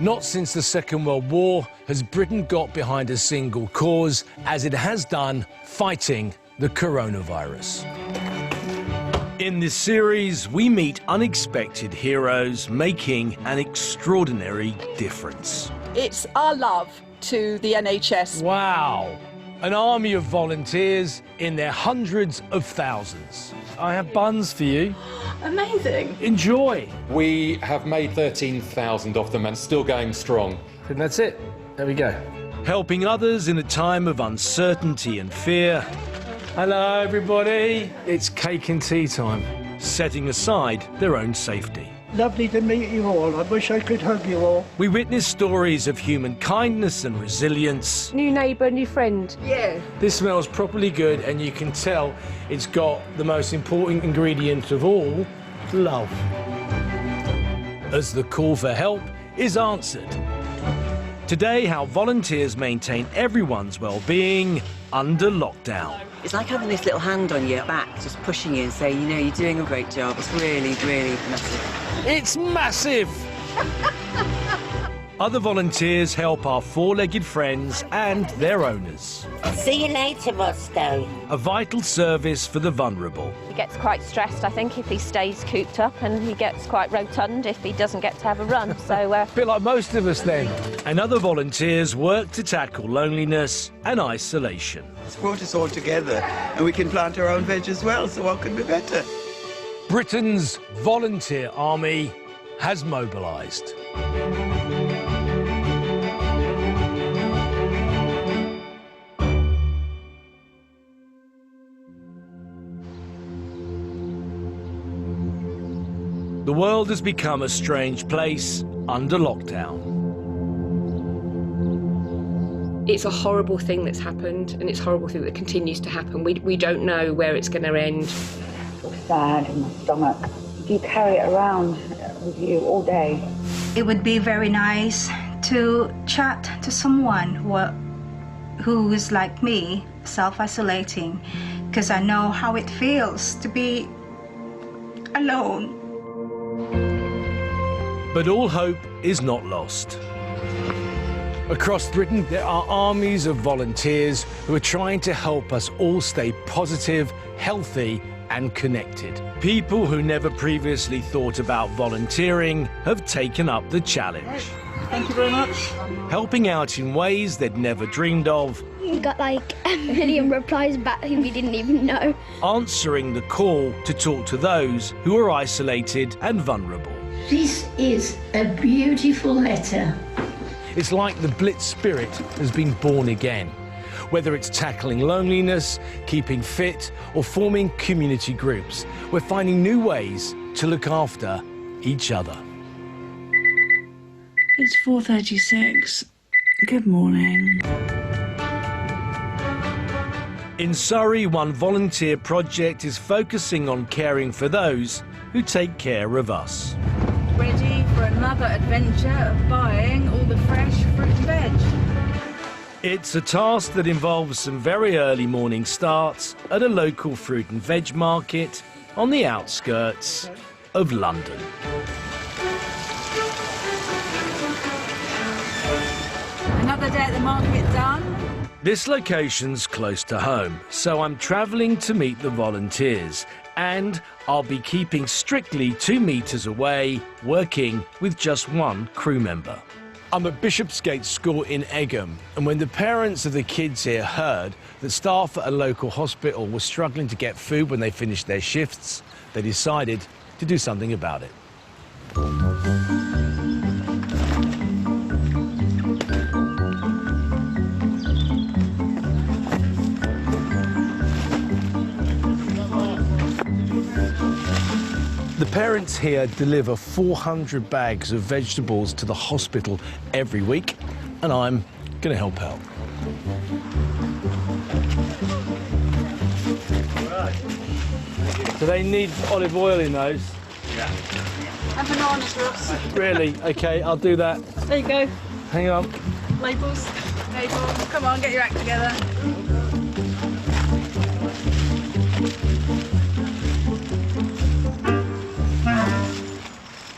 Not since the Second World War has Britain got behind a single cause, as it has done fighting the coronavirus. In this series, we meet unexpected heroes making an extraordinary difference. It's our love to the NHS. Wow. An army of volunteers in their hundreds of thousands. I have buns for you. Amazing. Enjoy. We have made 13,000 of them and still going strong. And that's it. There we go. Helping others in a time of uncertainty and fear. Hello, everybody. It's cake and tea time. Setting aside their own safety. Lovely to meet you all. I wish I could hug you all. We witness stories of human kindness and resilience. New neighbour, new friend. Yeah. This smells properly good, and you can tell it's got the most important ingredient of all, love. As the call for help is answered. Today, how volunteers maintain everyone's well-being under lockdown. It's like having this little hand on your back, just pushing you and saying, you know, you're doing a great job. It's really, really massive. It's massive! Other volunteers help our four-legged friends and their owners. See you later, Moscow. A vital service for the vulnerable. He gets quite stressed, I think, if he stays cooped up, and he gets quite rotund if he doesn't get to have a run. So, A bit like most of us then. And other volunteers work to tackle loneliness and isolation. It's brought us all together, and we can plant our own veg as well, so what could be better? Britain's volunteer army has mobilised. The world has become a strange place under lockdown. It's a horrible thing that's happened, and it's a horrible thing that continues to happen. We don't know where it's going to end. I feel sad in my stomach. You carry it around with you all day. It would be very nice to chat to someone who is like me, self-isolating, because I know how it feels to be alone. But all hope is not lost. Across Britain, there are armies of volunteers who are trying to help us all stay positive, healthy, and connected. People who never previously thought about volunteering have taken up the challenge. Thank you very much. Helping out in ways they'd never dreamed of. We got like 1 million replies back who we didn't even know. Answering the call to talk to those who are isolated and vulnerable. This is a beautiful letter. It's like the Blitz spirit has been born again. Whether it's tackling loneliness, keeping fit, or forming community groups, we're finding new ways to look after each other. It's 4:36. Good morning. In Surrey, one volunteer project is focusing on caring for those who take care of us. Ready for another adventure of buying all the fresh fruit and veg. It's a task that involves some very early morning starts at a local fruit and veg market on the outskirts of London. Another day at the market done. This location's close to home, so I'm travelling to meet the volunteers, and I'll be keeping strictly 2 metres away, working with just one crew member. I'm at Bishopsgate School in Egham, and when the parents of the kids here heard that staff at a local hospital were struggling to get food when they finished their shifts, they decided to do something about it. The parents here deliver 400 bags of vegetables to the hospital every week, and I'm going to help out. Do they need olive oil in those? Yeah. And bananas, Ross. Really? OK, I'll do that. There you go. Hang on. Labels. Labels. Come on, get your act together.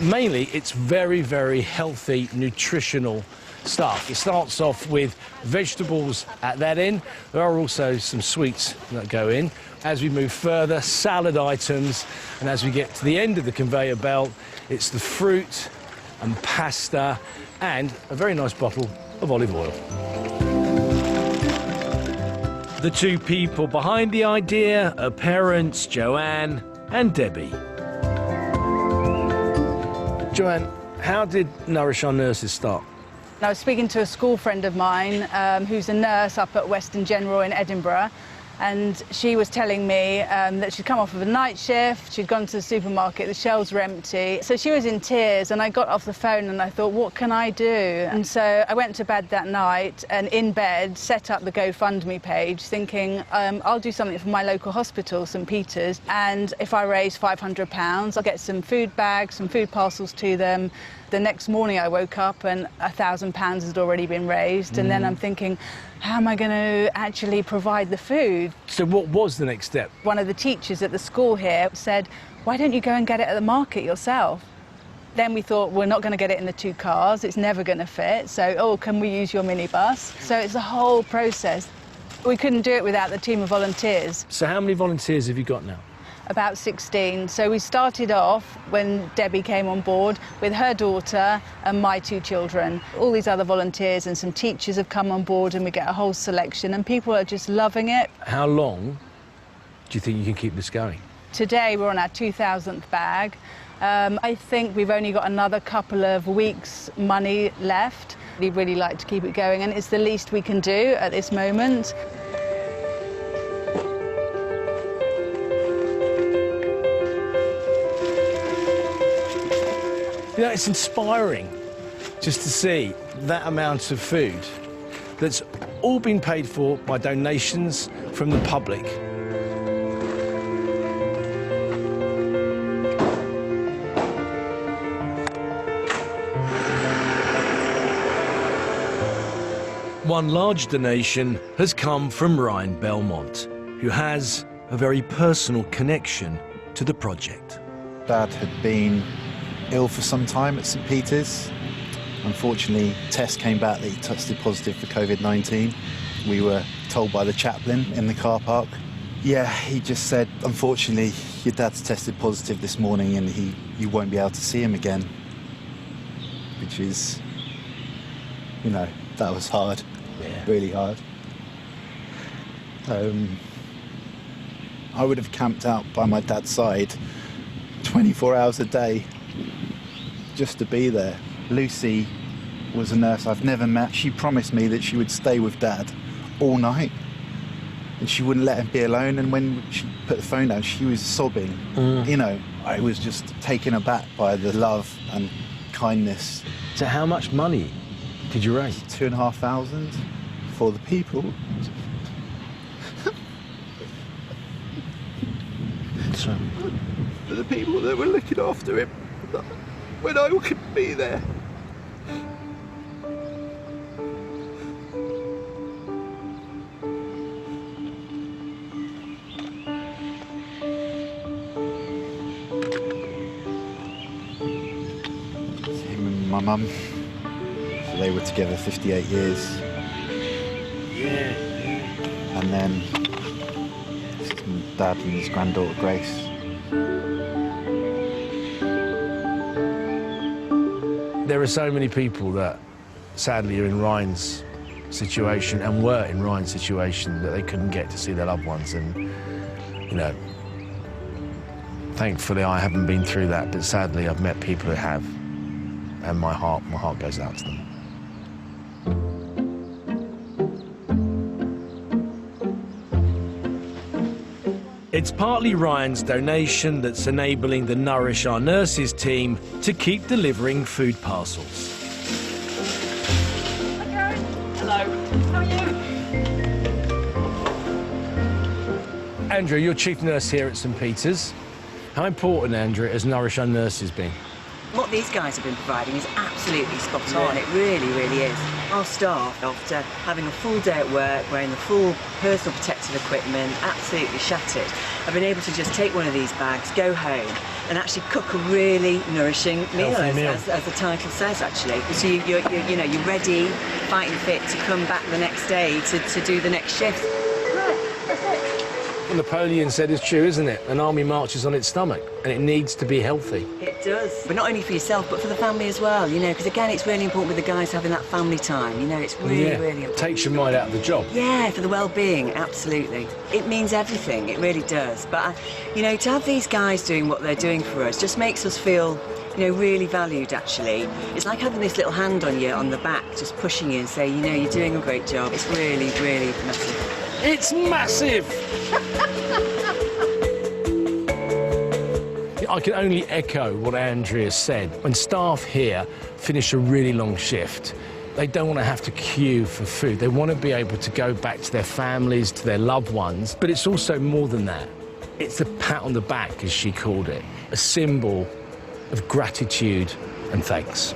Mainly, it's very, very healthy, nutritional stuff. It starts off with vegetables at that end. There are also some sweets that go in. As we move further, salad items, and as we get to the end of the conveyor belt, it's the fruit and pasta and a very nice bottle of olive oil. The two people behind the idea are parents Joanne and Debbie. Joanne, how did Nourish Our Nurses start? I was speaking to a school friend of mine who's a nurse up at Western General in Edinburgh, and she was telling me that she'd come off of a night shift, she'd gone to the supermarket, the shelves were empty. So she was in tears, and I got off the phone and I thought, what can I do? And so I went to bed that night and in bed set up the GoFundMe page thinking, I'll do something for my local hospital, St Peter's, and if I raise £500, I'll get some food bags, some food parcels to them. The next morning I woke up and £1,000 had already been raised, and then I'm thinking, how am I going to actually provide the food? So what was the next step? One of the teachers at the school here said, why don't you go and get it at the market yourself? Then we thought, we're not going to get it in the 2 cars, it's never going to fit, so, oh, can we use your minibus? So it's a whole process. We couldn't do it without the team of volunteers. So how many volunteers have you got now? About 16. So we started off when Debbie came on board with her daughter and my 2 children. All these other volunteers and some teachers have come on board, and we get a whole selection, and people are just loving it. How long do you think you can keep this going? Today we're on our 2000th bag. I think we've only got another couple of weeks' money left. We'd really like to keep it going, and it's the least we can do at this moment. You know, it's inspiring just to see that amount of food that's all been paid for by donations from the public. One large donation has come from Ryan Belmont, who has a very personal connection to the project. Dad had been ill for some time at St Peter's. Unfortunately, tests came back that he tested positive for COVID-19. We were told by the chaplain in the car park. Yeah, he just said, unfortunately, your dad's tested positive this morning and you won't be able to see him again. Which is, you know, that was hard, really hard. I would have camped out by my dad's side 24 hours a day just to be there. Lucy was a nurse I've never met. She promised me that she would stay with Dad all night and she wouldn't let him be alone, and when she put the phone down she was sobbing. You know, I was just taken aback by the love and kindness. So how much money did you raise? 2,500 for the people. So, for the people that were looking after him when I couldn't be there. Him and my mum, so they were together 58 years. And then Dad and his granddaughter Grace. there are so many people that sadly are in Ryan's situation and were in Ryan's situation that they couldn't get to see their loved ones, and you know, thankfully I haven't been through that, but sadly I've met people who have, and my heart goes out to them. It's partly Ryan's donation that's enabling the Nourish Our Nurses team to keep delivering food parcels. Hello. How are you? Andrew, you're chief nurse here at St Peter's. How important, Andrew, has Nourish Our Nurses been? What these guys have been providing is absolutely spot on. It really, really is. Our staff, after having a full day at work, wearing the full personal protective equipment, absolutely shattered. I've been able to just take one of these bags, go home, and actually cook a really nourishing meal, as the title says, actually. So you're ready, fighting fit to come back the next day to do the next shift. What Napoleon said is true, isn't it? An army marches on its stomach, and it needs to be healthy. It does. But not only for yourself, but for the family as well, because again, it's really important with the guys having that family time, it's really, really important. Takes your mind out of the job. Yeah, for the well-being, absolutely. It means everything, it really does. But, to have these guys doing what they're doing for us just makes us feel, really valued, actually. It's like having this little hand on you on the back, just pushing you and saying, you're doing a great job. It's really, really massive. It's massive! I can only echo what Andrea said. When staff here finish a really long shift, they don't want to have to queue for food. They want to be able to go back to their families, to their loved ones. But it's also more than that. It's a pat on the back, as she called it, a symbol of gratitude and thanks.